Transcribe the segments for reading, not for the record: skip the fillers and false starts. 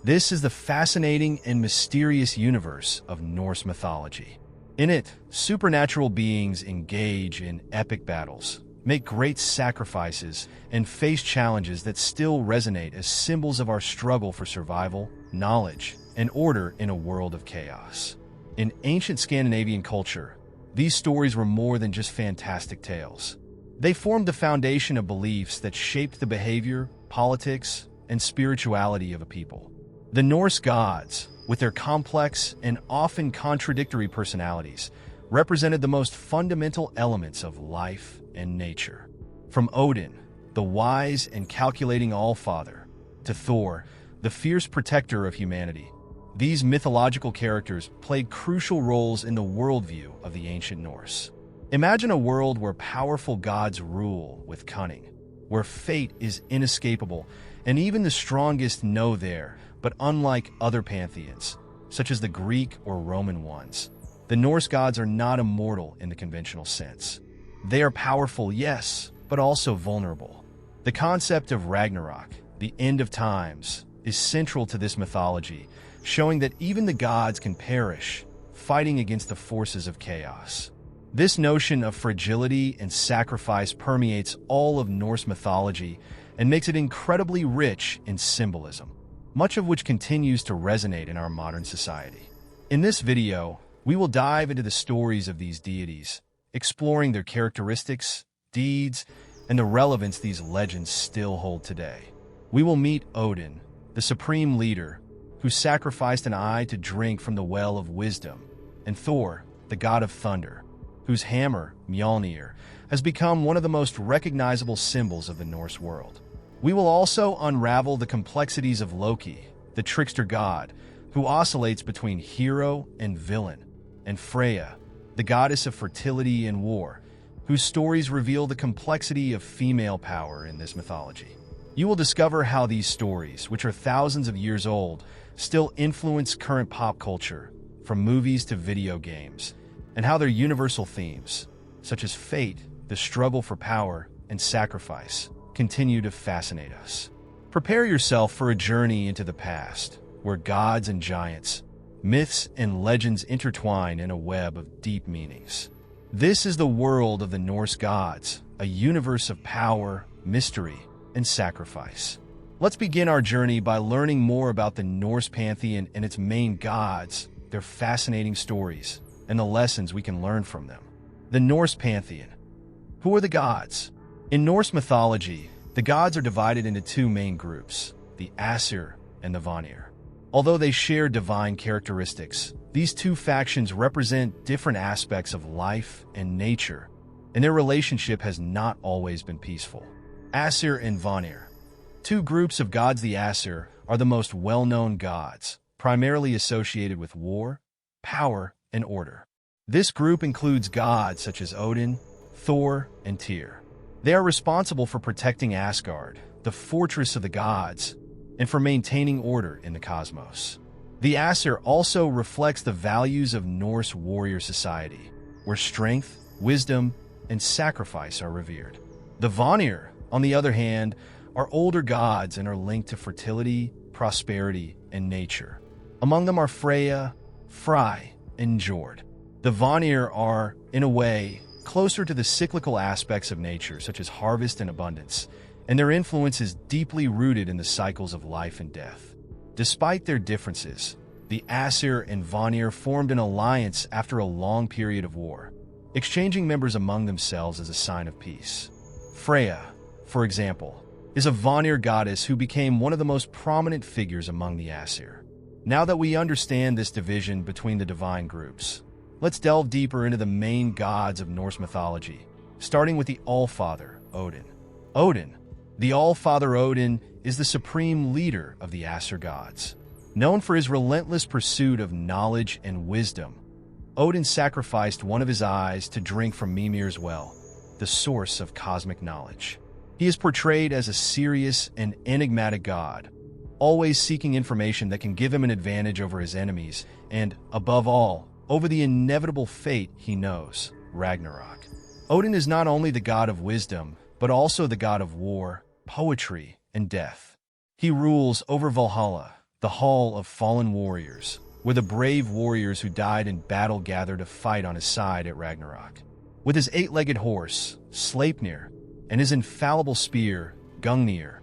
This is the fascinating and mysterious universe of Norse mythology. In it, supernatural beings engage in epic battles, make great sacrifices, and face challenges that still resonate as symbols of our struggle for survival, knowledge, and order in a world of chaos. In ancient Scandinavian culture, these stories were more than just fantastic tales. They formed the foundation of beliefs that shaped the behavior, politics, and spirituality of a people. The Norse gods, with their complex and often contradictory personalities, represented the most fundamental elements of life and nature. From Odin, the wise and calculating Allfather, to Thor, the fierce protector of humanity, these mythological characters played crucial roles in the worldview of the ancient Norse. Imagine a world where powerful gods rule with cunning, where fate is inescapable, and even the strongest know their, but unlike other pantheons, such as the Greek or Roman ones, the Norse gods are not immortal in the conventional sense. They are powerful, yes, but also vulnerable. The concept of Ragnarok, the end of times, is central to this mythology, showing that even the gods can perish, fighting against the forces of chaos. This notion of fragility and sacrifice permeates all of Norse mythology and makes it incredibly rich in symbolism, much of which continues to resonate in our modern society. In this video, we will dive into the stories of these deities, exploring their characteristics, deeds, and the relevance these legends still hold today. We will meet Odin, the supreme leader, who sacrificed an eye to drink from the well of wisdom, and Thor, the god of thunder, whose hammer, Mjolnir, has become one of the most recognizable symbols of the Norse world. We will also unravel the complexities of Loki, the trickster god, who oscillates between hero and villain, and Freya, the goddess of fertility and war, whose stories reveal the complexity of female power in this mythology. You will discover how these stories, which are thousands of years old, still influence current pop culture, from movies to video games, and how their universal themes, such as fate, the struggle for power, and sacrifice, continue to fascinate us. Prepare yourself for a journey into the past, where gods and giants, myths and legends intertwine in a web of deep meanings. This is the world of the Norse gods, a universe of power, mystery, and sacrifice. Let's begin our journey by learning more about the Norse pantheon and its main gods, their fascinating stories, and the lessons we can learn from them. The Norse pantheon. Who are the gods? In Norse mythology, the gods are divided into two main groups, the Aesir and the Vanir. Although they share divine characteristics, these two factions represent different aspects of life and nature, and their relationship has not always been peaceful. Aesir and Vanir. Two groups of gods. The Aesir are the most well-known gods, primarily associated with war, power, and order. This group includes gods such as Odin, Thor, and Tyr. They are responsible for protecting Asgard, the fortress of the gods, and for maintaining order in the cosmos. The Aesir also reflects the values of Norse warrior society, where strength, wisdom, and sacrifice are revered. The Vanir, on the other hand, are older gods and are linked to fertility, prosperity, and nature. Among them are Freya, Frey, and Jord. The Vanir are, in a way, closer to the cyclical aspects of nature, such as harvest and abundance, and their influence is deeply rooted in the cycles of life and death. Despite their differences, the Aesir and Vanir formed an alliance after a long period of war, exchanging members among themselves as a sign of peace. Freya, for example, is a Vanir goddess who became one of the most prominent figures among the Aesir. Now that we understand this division between the divine groups, let's delve deeper into the main gods of Norse mythology, starting with the Allfather, Odin. Odin, the Allfather Odin, is the supreme leader of the Aesir gods. Known for his relentless pursuit of knowledge and wisdom, Odin sacrificed one of his eyes to drink from Mimir's well, the source of cosmic knowledge. He is portrayed as a serious and enigmatic god, always seeking information that can give him an advantage over his enemies and, above all, over the inevitable fate he knows, Ragnarok. Odin is not only the god of wisdom, but also the god of war, poetry, and death. He rules over Valhalla, the Hall of Fallen Warriors, where the brave warriors who died in battle gather to fight on his side at Ragnarok. With his eight-legged horse, Sleipnir, and his infallible spear, Gungnir,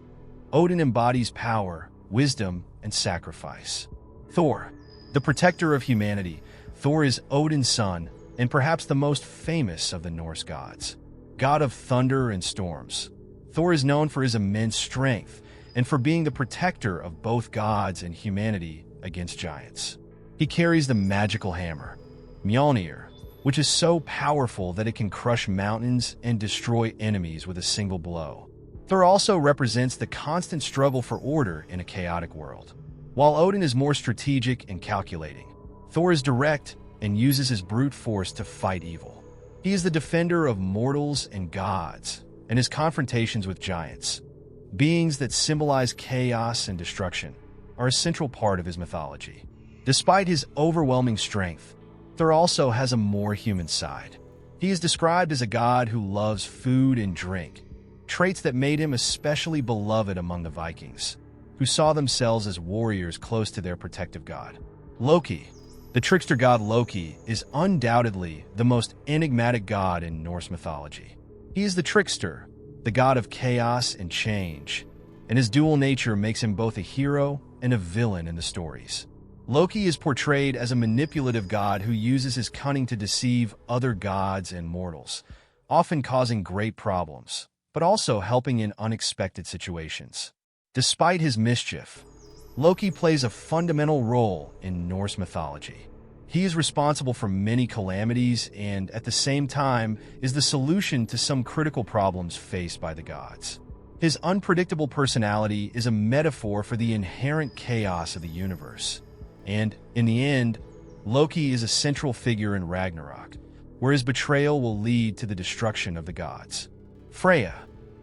Odin embodies power, wisdom, and sacrifice. Thor, the protector of humanity. Thor is Odin's son, and perhaps the most famous of the Norse gods. God of thunder and storms, Thor is known for his immense strength and for being the protector of both gods and humanity against giants. He carries the magical hammer, Mjolnir, which is so powerful that it can crush mountains and destroy enemies with a single blow. Thor also represents the constant struggle for order in a chaotic world. While Odin is more strategic and calculating, Thor is direct and uses his brute force to fight evil. He is the defender of mortals and gods, and his confrontations with giants, beings that symbolize chaos and destruction, are a central part of his mythology. Despite his overwhelming strength, Thor also has a more human side. He is described as a god who loves food and drink, traits that made him especially beloved among the Vikings, who saw themselves as warriors close to their protective god. Loki, the trickster god Loki, is undoubtedly the most enigmatic god in Norse mythology. He is the trickster, the god of chaos and change, and his dual nature makes him both a hero and a villain in the stories. Loki is portrayed as a manipulative god who uses his cunning to deceive other gods and mortals, often causing great problems, but also helping in unexpected situations. Despite his mischief, Loki plays a fundamental role in Norse mythology. He is responsible for many calamities and, at the same time, is the solution to some critical problems faced by the gods. His unpredictable personality is a metaphor for the inherent chaos of the universe. And, in the end, Loki is a central figure in Ragnarok, where his betrayal will lead to the destruction of the gods. Freya,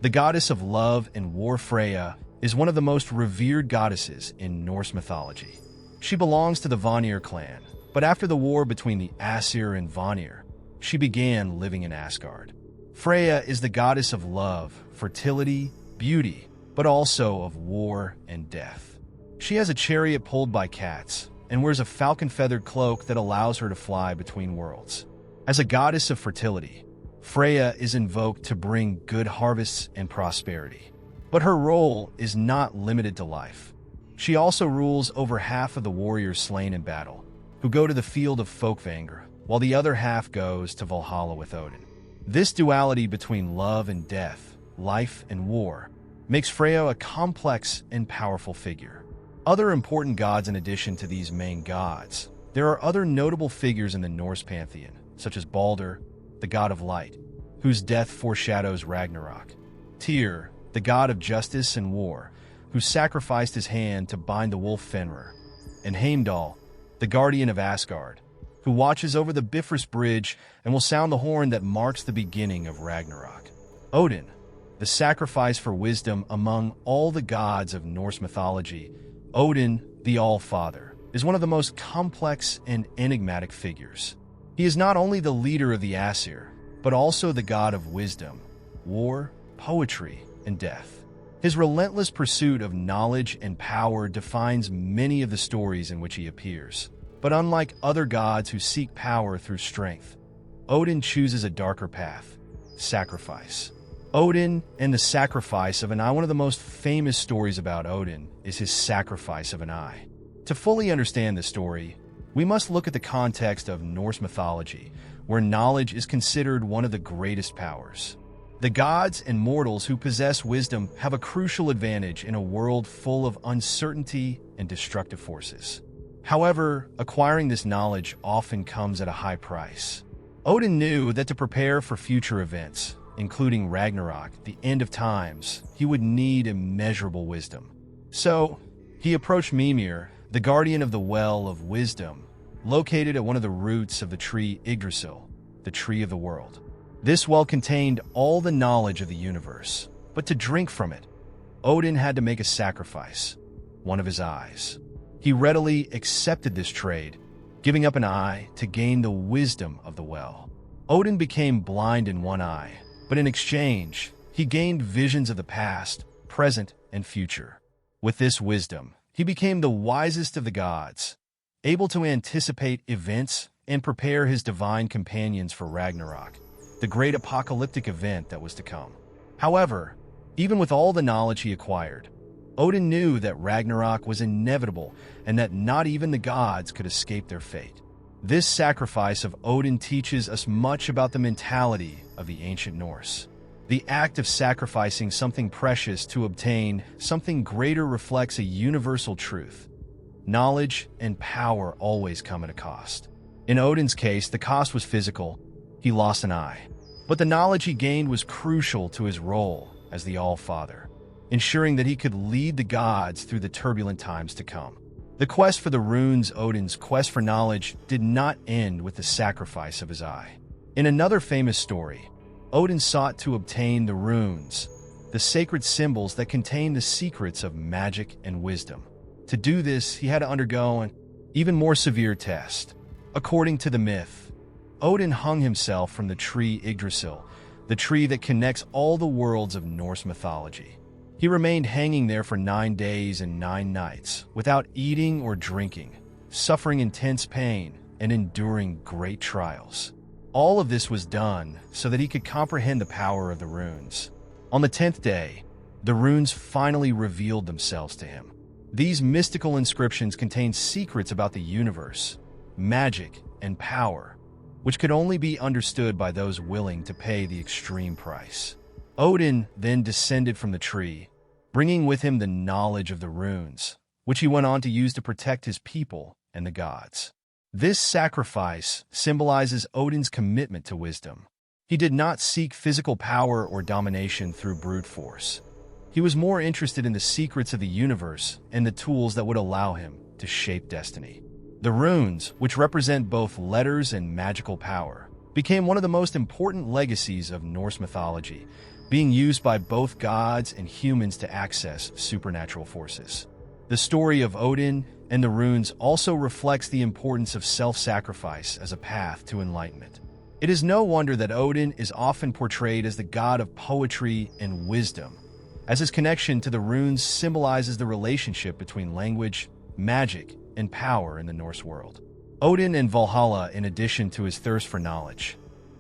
the goddess of love and war. Freya is one of the most revered goddesses in Norse mythology. She belongs to the Vanir clan, but after the war between the Aesir and Vanir, she began living in Asgard. Freya is the goddess of love, fertility, beauty, but also of war and death. She has a chariot pulled by cats and wears a falcon-feathered cloak that allows her to fly between worlds. As a goddess of fertility, Freya is invoked to bring good harvests and prosperity. But her role is not limited to life. She also rules over half of the warriors slain in battle, who go to the field of Folkvangr, while the other half goes to Valhalla with Odin. This duality between love and death, life and war, makes Freya a complex and powerful figure. Other important gods in addition to these main gods, there are other notable figures in the Norse pantheon, such as Balder, the god of light, whose death foreshadows Ragnarok, Tyr, the god of justice and war, who sacrificed his hand to bind the wolf Fenrir, and Heimdall, the guardian of Asgard, who watches over the Bifrost Bridge and will sound the horn that marks the beginning of Ragnarok. Odin, the sacrifice for wisdom among all the gods of Norse mythology. Odin, the All-Father, is one of the most complex and enigmatic figures. He is not only the leader of the Aesir, but also the god of wisdom, war, poetry, and death. His relentless pursuit of knowledge and power defines many of the stories in which he appears. But unlike other gods who seek power through strength, Odin chooses a darker path: sacrifice. Odin and the sacrifice of an eye. One of the most famous stories about Odin is his sacrifice of an eye. To fully understand this story, we must look at the context of Norse mythology, where knowledge is considered one of the greatest powers. The gods and mortals who possess wisdom have a crucial advantage in a world full of uncertainty and destructive forces. However, acquiring this knowledge often comes at a high price. Odin knew that to prepare for future events, including Ragnarok, the end of times, he would need immeasurable wisdom. So, he approached Mimir, the guardian of the Well of Wisdom, located at one of the roots of the tree Yggdrasil, the tree of the world. This well contained all the knowledge of the universe, but to drink from it, Odin had to make a sacrifice, one of his eyes. He readily accepted this trade, giving up an eye to gain the wisdom of the well. Odin became blind in one eye, but in exchange, he gained visions of the past, present, and future. With this wisdom, He became the wisest of the gods, able to anticipate events and prepare his divine companions for Ragnarok, the great apocalyptic event that was to come. However, even with all the knowledge he acquired, Odin knew that Ragnarok was inevitable and that not even the gods could escape their fate. This sacrifice of Odin teaches us much about the mentality of the ancient Norse. The act of sacrificing something precious to obtain something greater reflects a universal truth. Knowledge and power always come at a cost. In Odin's case, the cost was physical. He lost an eye. But the knowledge he gained was crucial to his role as the All-Father, ensuring that he could lead the gods through the turbulent times to come. The quest for the runes, Odin's quest for knowledge, did not end with the sacrifice of his eye. In another famous story, Odin sought to obtain the runes, the sacred symbols that contain the secrets of magic and wisdom. To do this, he had to undergo an even more severe test. According to the myth, Odin hung himself from the tree Yggdrasil, the tree that connects all the worlds of Norse mythology. He remained hanging there for 9 days and 9 nights, without eating or drinking, suffering intense pain and enduring great trials. All of this was done so that he could comprehend the power of the runes. On the 10th day, the runes finally revealed themselves to him. These mystical inscriptions contain secrets about the universe, magic, and power, which could only be understood by those willing to pay the extreme price. Odin then descended from the tree, bringing with him the knowledge of the runes, which he went on to use to protect his people and the gods. This sacrifice symbolizes Odin's commitment to wisdom. He did not seek physical power or domination through brute force. He was more interested in the secrets of the universe and the tools that would allow him to shape destiny. The runes, which represent both letters and magical power, became one of the most important legacies of Norse mythology, being used by both gods and humans to access supernatural forces. The story of Odin and the runes also reflects the importance of self-sacrifice as a path to enlightenment. It is no wonder that Odin is often portrayed as the god of poetry and wisdom, as his connection to the runes symbolizes the relationship between language, magic, and power in the Norse world. Odin and Valhalla, in addition to his thirst for knowledge,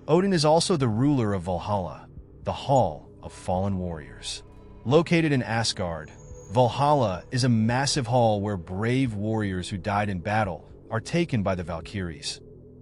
Odin is also the ruler of Valhalla, the Hall of Fallen Warriors. Located in Asgard, Valhalla is a massive hall where brave warriors who died in battle are taken by the Valkyries,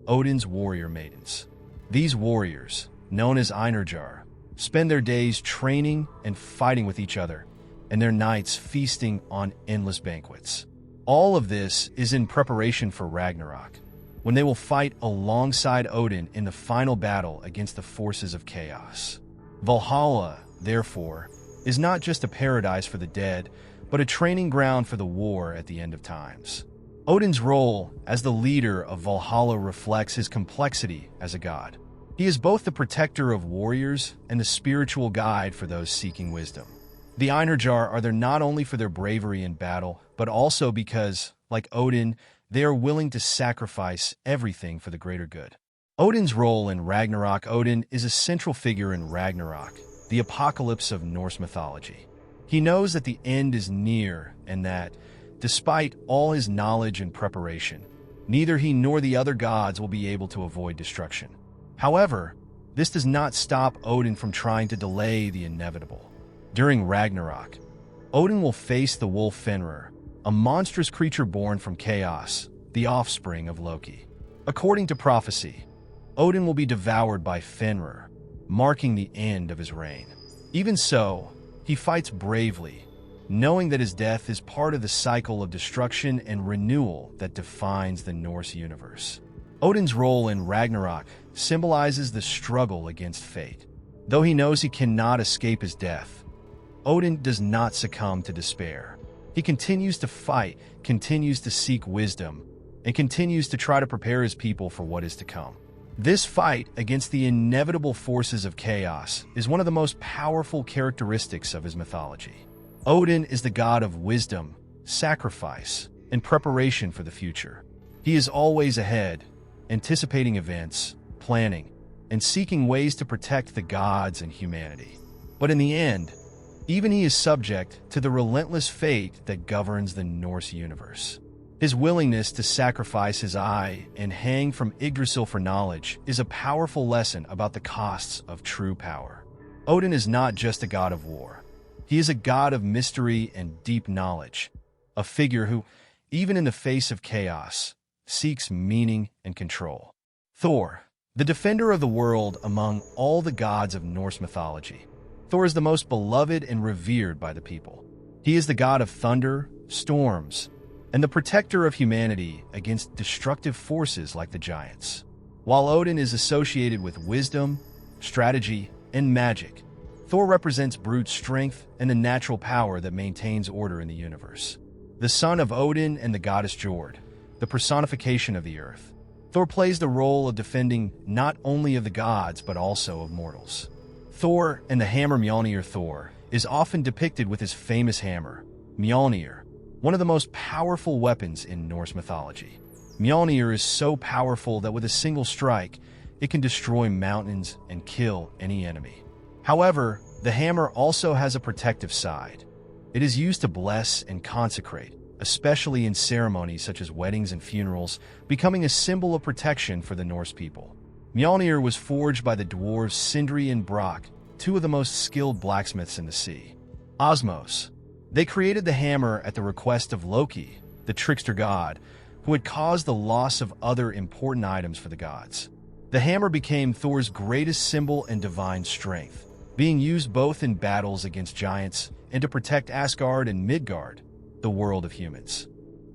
Odin's warrior maidens. These warriors, known as Einherjar, spend their days training and fighting with each other, and their nights feasting on endless banquets. All of this is in preparation for Ragnarok, when they will fight alongside Odin in the final battle against the forces of chaos. Valhalla, therefore, is not just a paradise for the dead, but a training ground for the war at the end of times. Odin's role as the leader of Valhalla reflects his complexity as a god. He is both the protector of warriors and the spiritual guide for those seeking wisdom. The Einherjar are there not only for their bravery in battle, but also because, like Odin, they are willing to sacrifice everything for the greater good. Odin's role in Ragnarok. Odin is a central figure in Ragnarok, the apocalypse of Norse mythology. He knows that the end is near and that, despite all his knowledge and preparation, neither he nor the other gods will be able to avoid destruction. However, this does not stop Odin from trying to delay the inevitable. During Ragnarok, Odin will face the wolf Fenrir, a monstrous creature born from chaos, the offspring of Loki. According to prophecy, Odin will be devoured by Fenrir, marking the end of his reign. Even so, he fights bravely, knowing that his death is part of the cycle of destruction and renewal that defines the Norse universe. Odin's role in Ragnarok symbolizes the struggle against fate. Though he knows he cannot escape his death, Odin does not succumb to despair. He continues to fight, continues to seek wisdom, and continues to try to prepare his people for what is to come. This fight against the inevitable forces of chaos is one of the most powerful characteristics of his mythology. Odin is the god of wisdom, sacrifice, and preparation for the future. He is always ahead, anticipating events, planning, and seeking ways to protect the gods and humanity. But in the end, Even he is subject to the relentless fate that governs the Norse universe. His willingness to sacrifice his eye and hang from Yggdrasil for knowledge is a powerful lesson about the costs of true power. Odin is not just a god of war. He is a god of mystery and deep knowledge, a figure who, even in the face of chaos, seeks meaning and control. Thor, the defender of the world among all the gods of Norse mythology. Thor is the most beloved and revered by the people. He is the god of thunder, storms, and the protector of humanity against destructive forces like the giants. While Odin is associated with wisdom, strategy, and magic, Thor represents brute strength and the natural power that maintains order in the universe. The son of Odin and the goddess Jord, the personification of the earth, Thor plays the role of defending not only of the gods but also of mortals. Thor and the hammer Mjolnir. Thor is often depicted with his famous hammer, Mjolnir, one of the most powerful weapons in Norse mythology. Mjolnir is so powerful that with a single strike, it can destroy mountains and kill any enemy. However, the hammer also has a protective side. It is used to bless and consecrate, especially in ceremonies such as weddings and funerals, becoming a symbol of protection for the Norse people. Mjolnir was forged by the dwarves Sindri and Brock, two of the most skilled blacksmiths in the sea. Osmos. They created the hammer at the request of Loki, the trickster god, who had caused the loss of other important items for the gods. The hammer became Thor's greatest symbol and divine strength, being used both in battles against giants and to protect Asgard and Midgard, the world of humans.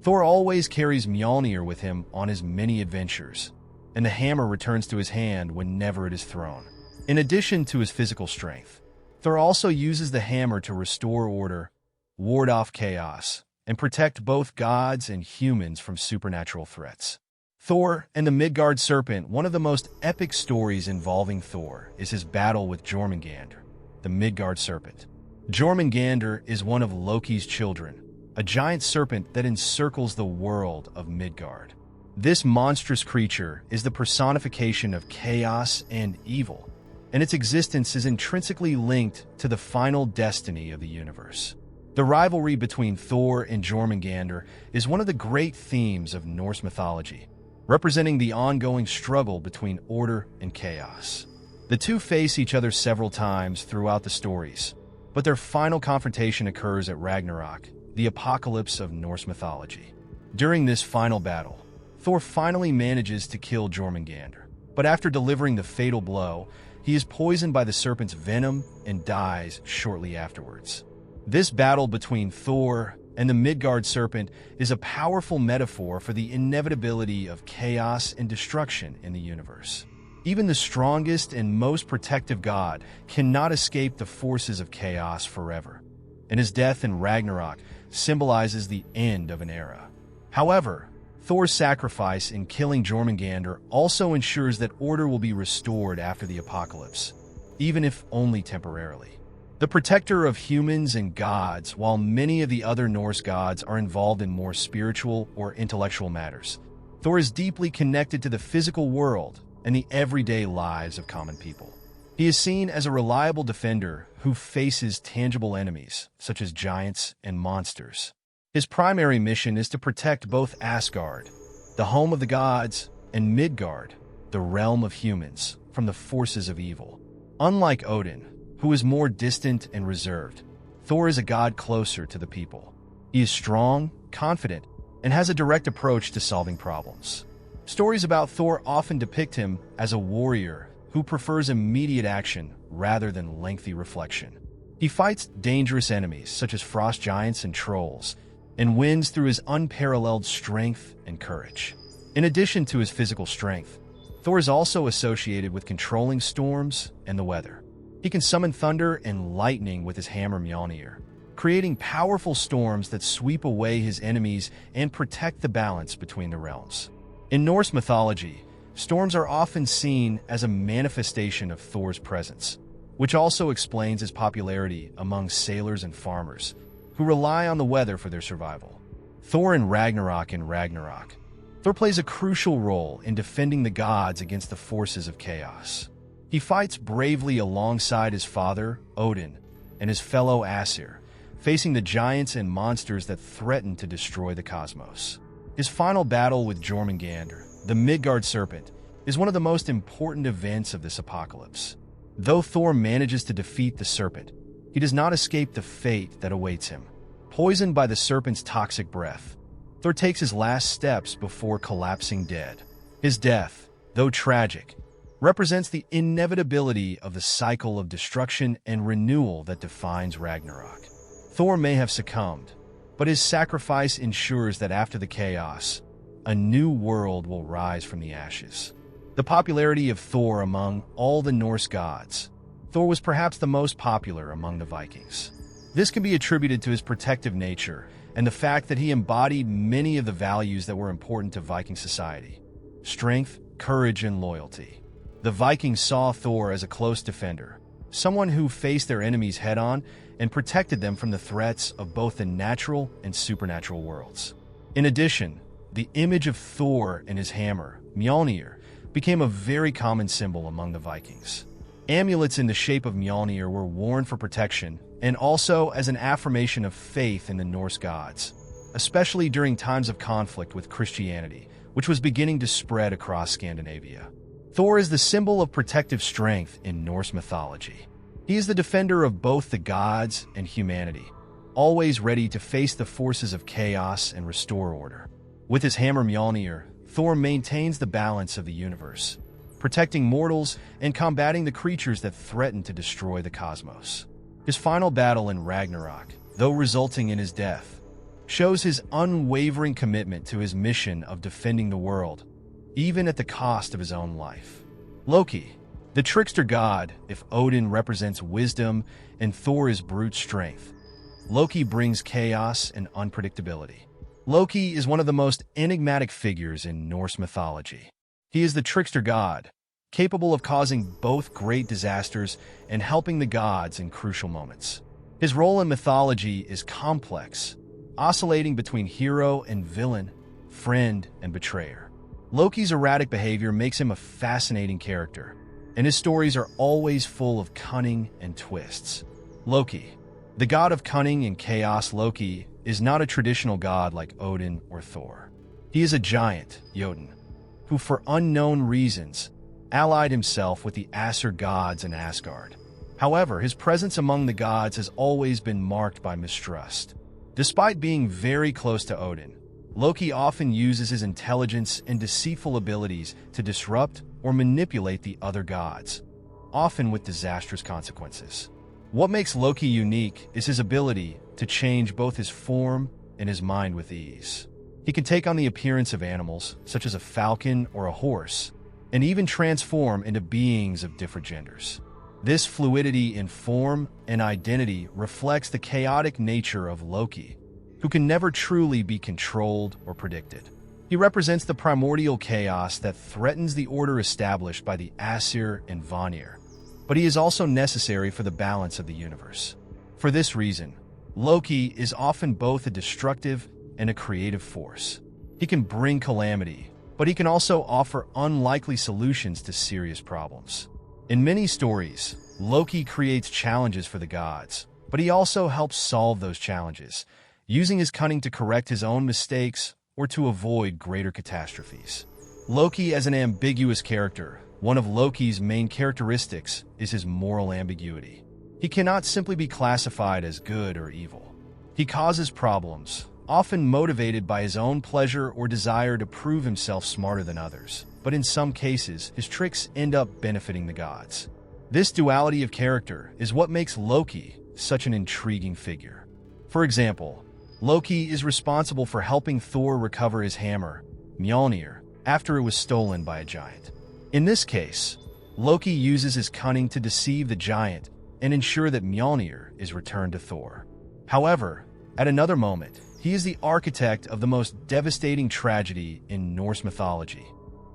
Thor always carries Mjolnir with him on his many adventures, and the hammer returns to his hand whenever it is thrown. In addition to his physical strength, Thor also uses the hammer to restore order, ward off chaos, and protect both gods and humans from supernatural threats. Thor and the Midgard serpent. One of the most epic stories involving Thor is his battle with Jormungandr, the Midgard serpent. Jormungandr is one of Loki's children, a giant serpent that encircles the world of Midgard. This monstrous creature is the personification of chaos and evil, and its existence is intrinsically linked to the final destiny of the universe. The rivalry between Thor and Jormungandr is one of the great themes of Norse mythology, representing the ongoing struggle between order and chaos. The two face each other several times throughout the stories, but their final confrontation occurs at Ragnarok, the apocalypse of Norse mythology. During this final battle, Thor finally manages to kill Jormungandr, but after delivering the fatal blow, he is poisoned by the serpent's venom and dies shortly afterwards. This battle between Thor and the Midgard serpent is a powerful metaphor for the inevitability of chaos and destruction in the universe. Even the strongest and most protective god cannot escape the forces of chaos forever, and his death in Ragnarok symbolizes the end of an era. However, Thor's sacrifice in killing Jormungandr also ensures that order will be restored after the apocalypse, even if only temporarily. The protector of humans and gods, while many of the other Norse gods are involved in more spiritual or intellectual matters, Thor is deeply connected to the physical world and the everyday lives of common people. He is seen as a reliable defender who faces tangible enemies, such as giants and monsters. His primary mission is to protect both Asgard, the home of the gods, and Midgard, the realm of humans, from the forces of evil. Unlike Odin, who is more distant and reserved, Thor is a god closer to the people. He is strong, confident, and has a direct approach to solving problems. Stories about Thor often depict him as a warrior who prefers immediate action rather than lengthy reflection. He fights dangerous enemies such as frost giants and trolls, and wins through his unparalleled strength and courage. In addition to his physical strength, Thor is also associated with controlling storms and the weather. He can summon thunder and lightning with his hammer Mjolnir, creating powerful storms that sweep away his enemies and protect the balance between the realms. In Norse mythology, storms are often seen as a manifestation of Thor's presence, which also explains his popularity among sailors and farmers, who rely on the weather for their survival. Thor in Ragnarok. Thor plays a crucial role in defending the gods against the forces of chaos. He fights bravely alongside his father, Odin, and his fellow Aesir, facing the giants and monsters that threaten to destroy the cosmos. His final battle with Jormungandr, the Midgard serpent, is one of the most important events of this apocalypse. Though Thor manages to defeat the serpent, he does not escape the fate that awaits him. Poisoned by the serpent's toxic breath, Thor takes his last steps before collapsing dead. His death, though tragic, represents the inevitability of the cycle of destruction and renewal that defines Ragnarok. Thor may have succumbed, but his sacrifice ensures that after the chaos, a new world will rise from the ashes. The popularity of Thor among all the Norse gods. Thor was perhaps the most popular among the Vikings. This can be attributed to his protective nature and the fact that he embodied many of the values that were important to Viking society: strength, courage, and loyalty. The Vikings saw Thor as a close defender, someone who faced their enemies head-on and protected them from the threats of both the natural and supernatural worlds. In addition, the image of Thor and his hammer, Mjolnir, became a very common symbol among the Vikings. Amulets in the shape of Mjolnir were worn for protection and also as an affirmation of faith in the Norse gods, especially during times of conflict with Christianity, which was beginning to spread across Scandinavia. Thor is the symbol of protective strength in Norse mythology. He is the defender of both the gods and humanity, always ready to face the forces of chaos and restore order. With his hammer Mjolnir, Thor maintains the balance of the universe, protecting mortals and combating the creatures that threaten to destroy the cosmos. His final battle in Ragnarok, though resulting in his death, shows his unwavering commitment to his mission of defending the world, even at the cost of his own life. Loki, the trickster god, if Odin represents wisdom and Thor is brute strength, Loki brings chaos and unpredictability. Loki is one of the most enigmatic figures in Norse mythology. He is the trickster god, capable of causing both great disasters and helping the gods in crucial moments. His role in mythology is complex, oscillating between hero and villain, friend and betrayer. Loki's erratic behavior makes him a fascinating character, and his stories are always full of cunning and twists. Loki, the god of cunning and chaos. Loki is not a traditional god like Odin or Thor. He is a giant, Jotun, who for unknown reasons allied himself with the Aesir gods in Asgard. However, his presence among the gods has always been marked by mistrust. Despite being very close to Odin, Loki often uses his intelligence and deceitful abilities to disrupt or manipulate the other gods, often with disastrous consequences. What makes Loki unique is his ability to change both his form and his mind with ease. He can take on the appearance of animals, such as a falcon or a horse, and even transform into beings of different genders. This fluidity in form and identity reflects the chaotic nature of Loki, who can never truly be controlled or predicted. He represents the primordial chaos that threatens the order established by the Aesir and Vanir, but he is also necessary for the balance of the universe. For this reason, Loki is often both a destructive and a creative force. He can bring calamity, but he can also offer unlikely solutions to serious problems. In many stories, Loki creates challenges for the gods, but he also helps solve those challenges, using his cunning to correct his own mistakes or to avoid greater catastrophes. Loki as an ambiguous character. One of Loki's main characteristics is his moral ambiguity. He cannot simply be classified as good or evil. He causes problems, often motivated by his own pleasure or desire to prove himself smarter than others. But in some cases, his tricks end up benefiting the gods. This duality of character is what makes Loki such an intriguing figure. For example, Loki is responsible for helping Thor recover his hammer, Mjolnir, after it was stolen by a giant. In this case, Loki uses his cunning to deceive the giant and ensure that Mjolnir is returned to Thor. However, at another moment, he is the architect of the most devastating tragedy in Norse mythology,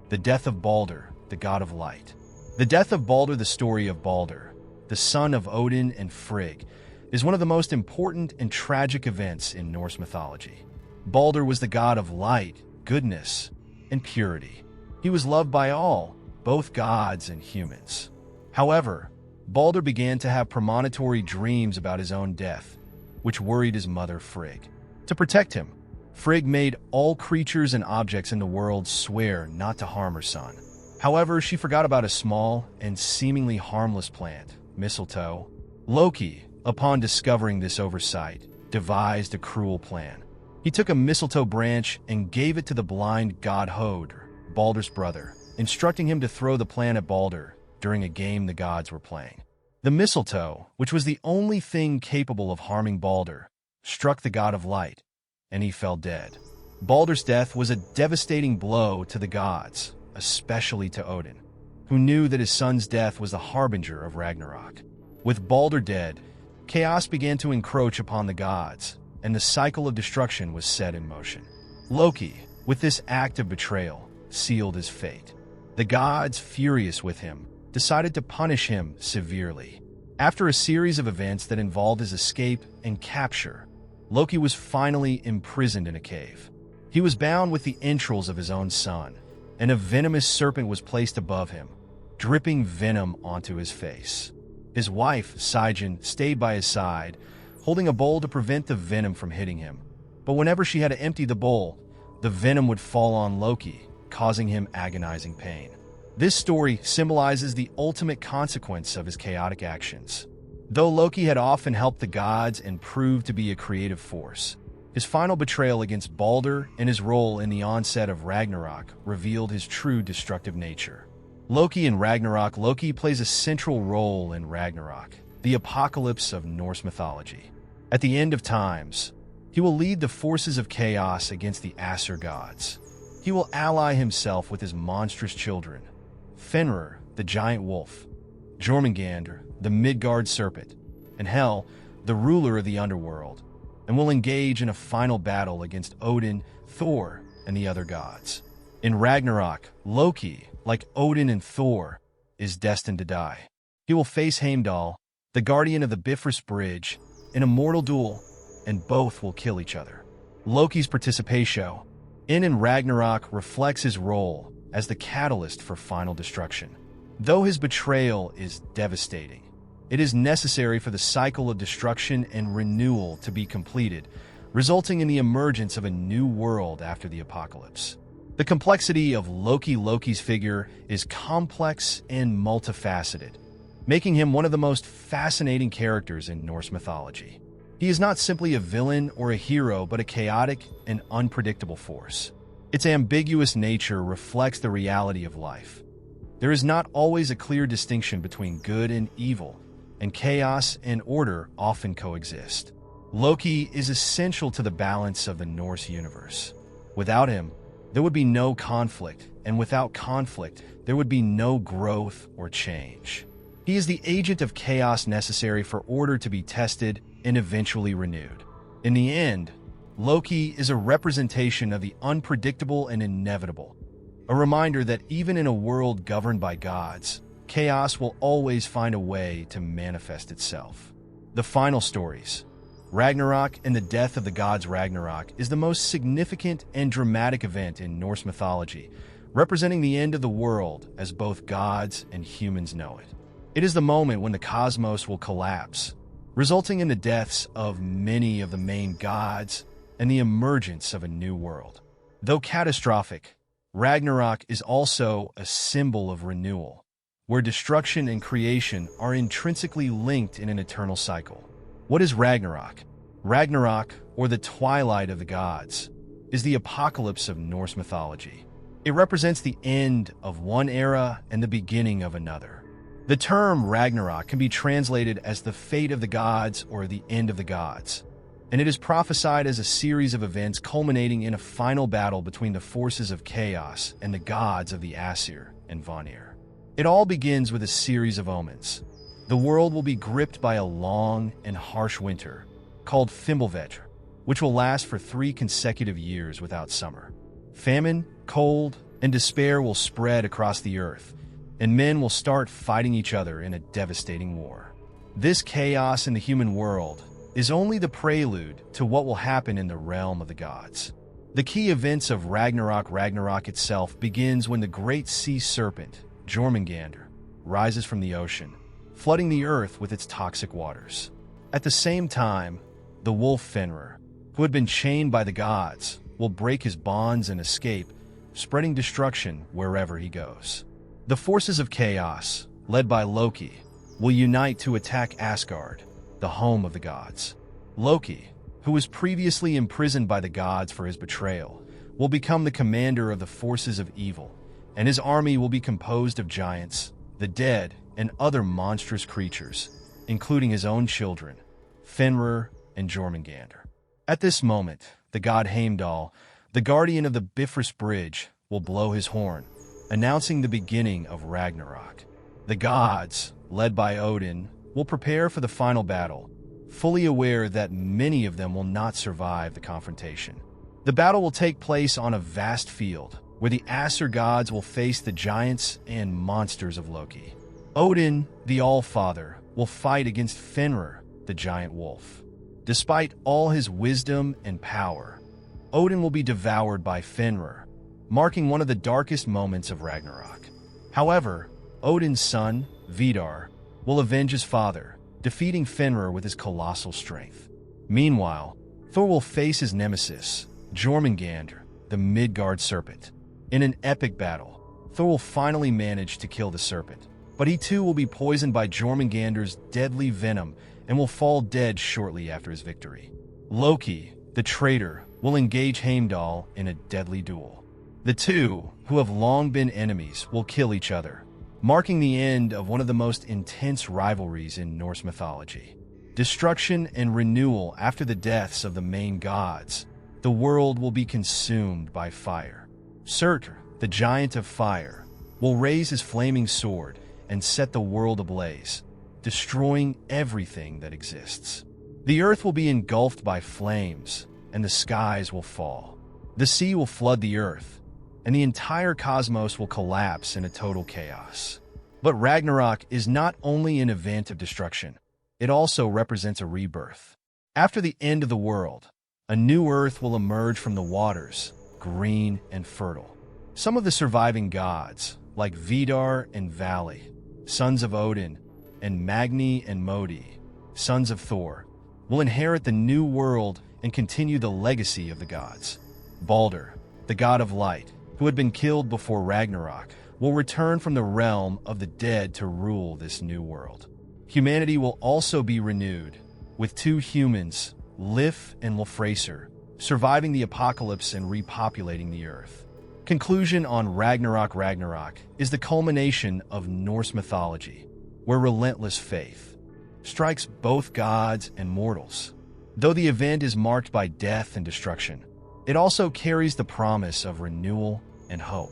the death of Baldur, the god of light. The death of Baldur, the story of Baldur, the son of Odin and Frigg, is one of the most important and tragic events in Norse mythology. Baldur was the god of light, goodness, and purity. He was loved by all, both gods and humans. However, Balder began to have premonitory dreams about his own death, which worried his mother Frigg. To protect him, Frigg made all creatures and objects in the world swear not to harm her son. However, she forgot about a small and seemingly harmless plant, mistletoe. Loki, upon discovering this oversight, devised a cruel plan. He took a mistletoe branch and gave it to the blind god Hoder, Balder's brother, instructing him to throw the plant at Balder during a game the gods were playing. The mistletoe, which was the only thing capable of harming Balder, struck the god of light, and he fell dead. Balder's death was a devastating blow to the gods, especially to Odin, who knew that his son's death was the harbinger of Ragnarok. With Balder dead, chaos began to encroach upon the gods, and the cycle of destruction was set in motion. Loki, with this act of betrayal, sealed his fate. The gods, furious with him, decided to punish him severely. After a series of events that involved his escape and capture, Loki was finally imprisoned in a cave. He was bound with the entrails of his own son, and a venomous serpent was placed above him, dripping venom onto his face. His wife, Sigyn, stayed by his side, holding a bowl to prevent the venom from hitting him. But whenever she had to empty the bowl, the venom would fall on Loki, causing him agonizing pain. This story symbolizes the ultimate consequence of his chaotic actions. Though Loki had often helped the gods and proved to be a creative force, his final betrayal against Balder and his role in the onset of Ragnarok revealed his true destructive nature. Loki in Ragnarok. Loki plays a central role in Ragnarok, the apocalypse of Norse mythology. At the end of times, he will lead the forces of chaos against the Aesir gods. He will ally himself with his monstrous children, Fenrir, the giant wolf, Jormungandr, the Midgard serpent, and Hel, the ruler of the underworld, and will engage in a final battle against Odin, Thor, and the other gods. In Ragnarok, Loki, like Odin and Thor, is destined to die. He will face Heimdall, the guardian of the Bifrost Bridge, in a mortal duel, and both will kill each other. Loki's participation in Ragnarok reflects his role as the catalyst for final destruction. Though his betrayal is devastating, it is necessary for the cycle of destruction and renewal to be completed, resulting in the emergence of a new world after the apocalypse. The complexity of Loki's figure is complex and multifaceted, making him one of the most fascinating characters in Norse mythology. He is not simply a villain or a hero, but a chaotic and unpredictable force. Its ambiguous nature reflects the reality of life. There is not always a clear distinction between good and evil, and chaos and order often coexist. Loki is essential to the balance of the Norse universe. Without him, there would be no conflict, and without conflict, there would be no growth or change. He is the agent of chaos necessary for order to be tested and eventually renewed. In the end, Loki is a representation of the unpredictable and inevitable, a reminder that even in a world governed by gods, chaos will always find a way to manifest itself. The final stories, Ragnarok and the death of the gods. Ragnarok is the most significant and dramatic event in Norse mythology, representing the end of the world as both gods and humans know it. It is the moment when the cosmos will collapse, resulting in the deaths of many of the main gods and the emergence of a new world. Though catastrophic, Ragnarok is also a symbol of renewal, where destruction and creation are intrinsically linked in an eternal cycle. What is Ragnarok? Ragnarok, or the twilight of the gods, is the apocalypse of Norse mythology. It represents the end of one era and the beginning of another. The term Ragnarok can be translated as the fate of the gods or the end of the gods, and it is prophesied as a series of events culminating in a final battle between the forces of chaos and the gods of the Aesir and Vanir. It all begins with a series of omens. The world will be gripped by a long and harsh winter, called Fimbulvetr, which will last for 3 consecutive years without summer. Famine, cold, and despair will spread across the earth, and men will start fighting each other in a devastating war. This chaos in the human world is only the prelude to what will happen in the realm of the gods. The key events of Ragnarok itself begins when the great sea serpent, Jormungandr, rises from the ocean, flooding the earth with its toxic waters. At the same time, the wolf Fenrir, who had been chained by the gods, will break his bonds and escape, spreading destruction wherever he goes. The forces of chaos, led by Loki, will unite to attack Asgard, the home of the gods. Loki, who was previously imprisoned by the gods for his betrayal, will become the commander of the forces of evil, and his army will be composed of giants, the dead, and other monstrous creatures, including his own children, Fenrir and Jormungandr. At this moment, the god Heimdall, the guardian of the Bifrost Bridge, will blow his horn, announcing the beginning of Ragnarok. The gods, led by Odin, will prepare for the final battle, fully aware that many of them will not survive the confrontation. The battle will take place on a vast field, where the Aesir gods will face the giants and monsters of Loki. Odin, the All-Father, will fight against Fenrir, the giant wolf. Despite all his wisdom and power, Odin will be devoured by Fenrir, marking one of the darkest moments of Ragnarok. However, Odin's son, Vidar, will avenge his father, defeating Fenrir with his colossal strength. Meanwhile, Thor will face his nemesis, Jormungandr, the Midgard serpent. In an epic battle, Thor will finally manage to kill the serpent, but he too will be poisoned by Jormungandr's deadly venom and will fall dead shortly after his victory. Loki, the traitor, will engage Heimdall in a deadly duel. The two, who have long been enemies, will kill each other, marking the end of one of the most intense rivalries in Norse mythology. Destruction and renewal after the deaths of the main gods, the world will be consumed by fire. Surtur, the giant of fire, will raise his flaming sword and set the world ablaze, destroying everything that exists. The earth will be engulfed by flames, and the skies will fall. The sea will flood the earth, and the entire cosmos will collapse in a total chaos. But Ragnarok is not only an event of destruction, it also represents a rebirth. After the end of the world, a new earth will emerge from the waters, green and fertile. Some of the surviving gods, like Vidar and Vali, sons of Odin, and Magni and Modi, sons of Thor, will inherit the new world and continue the legacy of the gods. Balder, the god of light, who had been killed before Ragnarok, will return from the realm of the dead to rule this new world. Humanity will also be renewed, with two humans, Lif and Lofracer, surviving the apocalypse and repopulating the earth. Conclusion on Ragnarok. Ragnarok is the culmination of Norse mythology, where relentless faith strikes both gods and mortals. Though the event is marked by death and destruction, it also carries the promise of renewal and hope.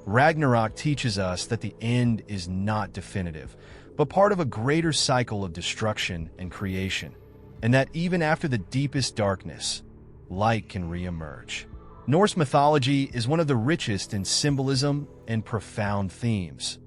Ragnarok teaches us that the end is not definitive, but part of a greater cycle of destruction and creation, and that even after the deepest darkness, light can re-emerge. Norse mythology is one of the richest in symbolism and profound themes,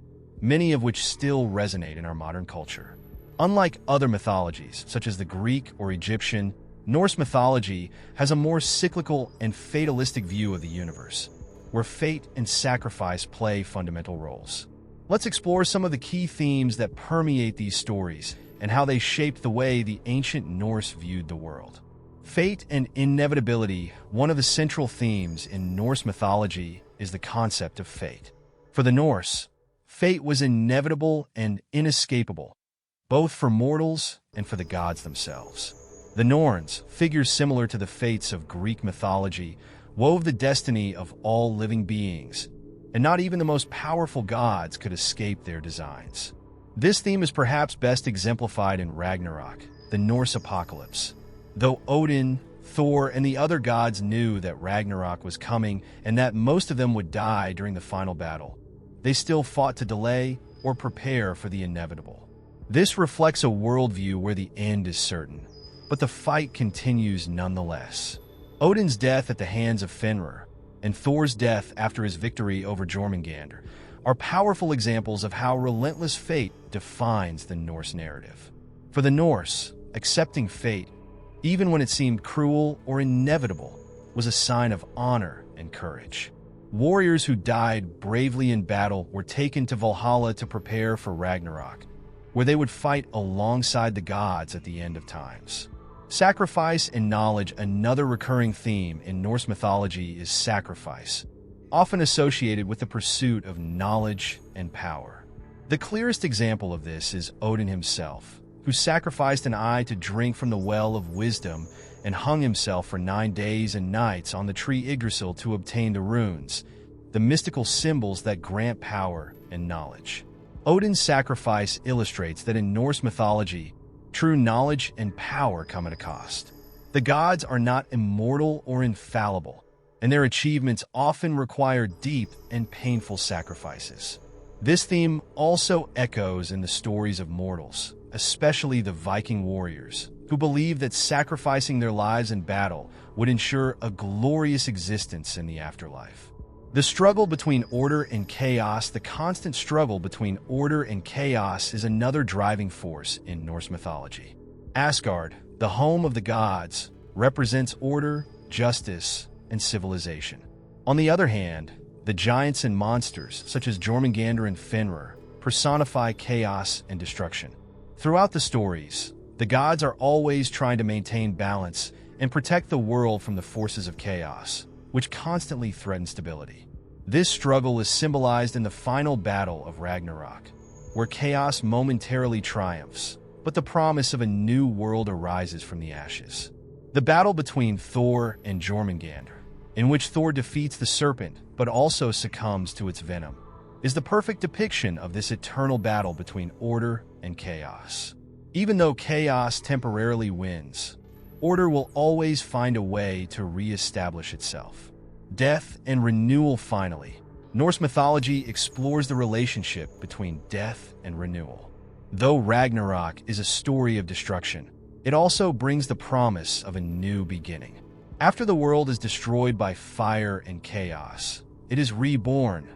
many of which still resonate in our modern culture. Unlike other mythologies, such as the Greek or Egyptian, Norse mythology has a more cyclical and fatalistic view of the universe, where fate and sacrifice play fundamental roles. Let's explore some of the key themes that permeate these stories and how they shaped the way the ancient Norse viewed the world. Fate and inevitability. One of the central themes in Norse mythology is the concept of fate. For the Norse, fate was inevitable and inescapable, both for mortals and for the gods themselves. The Norns, figures similar to the fates of Greek mythology, wove the destiny of all living beings, and not even the most powerful gods could escape their designs. This theme is perhaps best exemplified in Ragnarok, the Norse apocalypse. Though Odin, Thor, and the other gods knew that Ragnarok was coming and that most of them would die during the final battle, they still fought to delay or prepare for the inevitable. This reflects a worldview where the end is certain, but the fight continues nonetheless. Odin's death at the hands of Fenrir and Thor's death after his victory over Jormungandr are powerful examples of how relentless fate defines the Norse narrative. For the Norse, accepting fate, even when it seemed cruel or inevitable, was a sign of honor and courage. Warriors who died bravely in battle were taken to Valhalla to prepare for Ragnarok, where they would fight alongside the gods at the end of times. Sacrifice and knowledge. Another recurring theme in Norse mythology is sacrifice, often associated with the pursuit of knowledge and power. The clearest example of this is Odin himself, who sacrificed an eye to drink from the well of wisdom and hung himself for 9 days and nights on the tree Yggdrasil to obtain the runes, the mystical symbols that grant power and knowledge. Odin's sacrifice illustrates that in Norse mythology, true knowledge and power come at a cost. The gods are not immortal or infallible, and their achievements often require deep and painful sacrifices. This theme also echoes in the stories of mortals, especially the Viking warriors, who believed that sacrificing their lives in battle would ensure a glorious existence in the afterlife. The struggle between order and chaos. The constant struggle between order and chaos is another driving force in Norse mythology. Asgard, the home of the gods, represents order, justice, and civilization. On the other hand, the giants and monsters, such as Jormungandr and Fenrir, personify chaos and destruction. Throughout the stories, the gods are always trying to maintain balance and protect the world from the forces of chaos, which constantly threaten stability. This struggle is symbolized in the final battle of Ragnarok, where chaos momentarily triumphs, but the promise of a new world arises from the ashes. The battle between Thor and Jormungandr, in which Thor defeats the serpent but also succumbs to its venom, is the perfect depiction of this eternal battle between order and chaos. Even though chaos temporarily wins, order will always find a way to re-establish itself. Death and renewal. Finally, Norse mythology explores the relationship between death and renewal. Though Ragnarok is a story of destruction, it also brings the promise of a new beginning. After the world is destroyed by fire and chaos, it is reborn,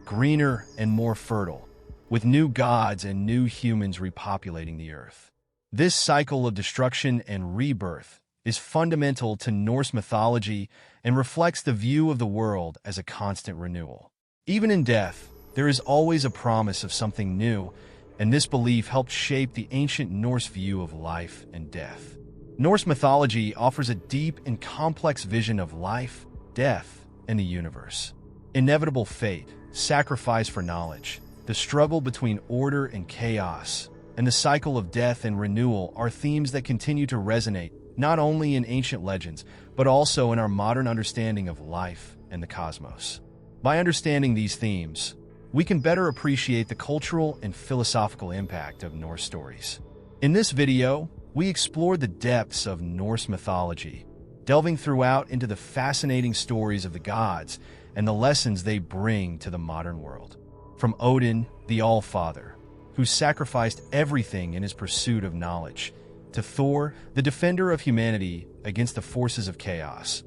greener and more fertile, with new gods and new humans repopulating the earth. This cycle of destruction and rebirth is fundamental to Norse mythology and reflects the view of the world as a constant renewal. Even in death, there is always a promise of something new, and this belief helped shape the ancient Norse view of life and death. Norse mythology offers a deep and complex vision of life, death, and the universe. Inevitable fate, sacrifice for knowledge, the struggle between order and chaos, and the cycle of death and renewal are themes that continue to resonate not only in ancient legends, but also in our modern understanding of life and the cosmos. By understanding these themes, we can better appreciate the cultural and philosophical impact of Norse stories. In this video, we explored the depths of Norse mythology, delving throughout into the fascinating stories of the gods and the lessons they bring to the modern world. From Odin, the All-Father, who sacrificed everything in his pursuit of knowledge, to Thor, the defender of humanity against the forces of chaos,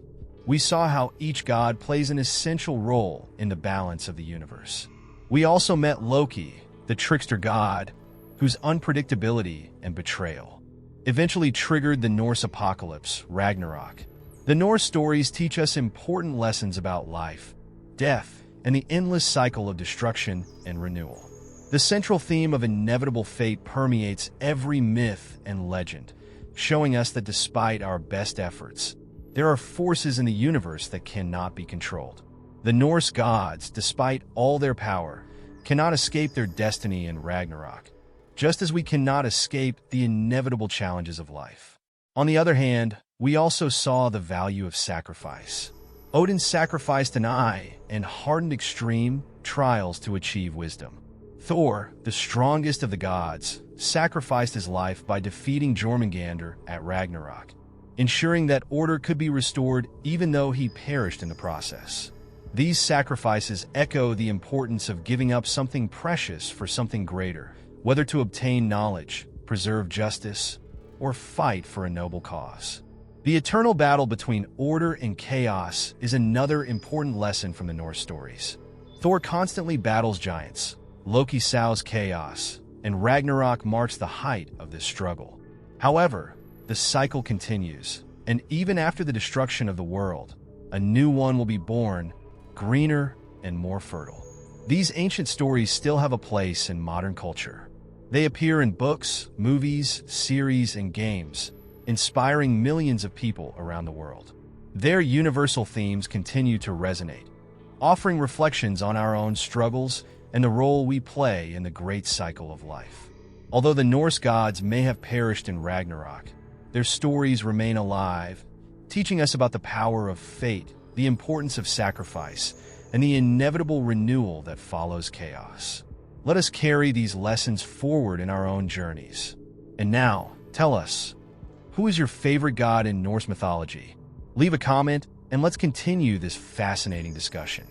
we saw how each god plays an essential role in the balance of the universe. We also met Loki, the trickster god, whose unpredictability and betrayal eventually triggered the Norse apocalypse, Ragnarok. The Norse stories teach us important lessons about life, death, and the endless cycle of destruction and renewal. The central theme of inevitable fate permeates every myth and legend, showing us that despite our best efforts, there are forces in the universe that cannot be controlled. The Norse gods, despite all their power, cannot escape their destiny in Ragnarok, just as we cannot escape the inevitable challenges of life. On the other hand, we also saw the value of sacrifice. Odin sacrificed an eye and hardened extreme trials to achieve wisdom. Thor, the strongest of the gods, sacrificed his life by defeating Jormungandr at Ragnarok, ensuring that order could be restored even though he perished in the process. These sacrifices echo the importance of giving up something precious for something greater, whether to obtain knowledge, preserve justice, or fight for a noble cause. The eternal battle between order and chaos is another important lesson from the Norse stories. Thor constantly battles giants, Loki sows chaos, and Ragnarok marks the height of this struggle. However, the cycle continues, and even after the destruction of the world, a new one will be born, greener and more fertile. These ancient stories still have a place in modern culture, They appear in books, movies, series, and games, inspiring millions of people around the world. Their universal themes continue to resonate, offering reflections on our own struggles and the role we play in the great cycle of life. Although the Norse gods may have perished in Ragnarok, their stories remain alive, teaching us about the power of fate, the importance of sacrifice, and the inevitable renewal that follows chaos. Let us carry these lessons forward in our own journeys. And now, tell us, who is your favorite god in Norse mythology? Leave a comment, and let's continue this fascinating discussion.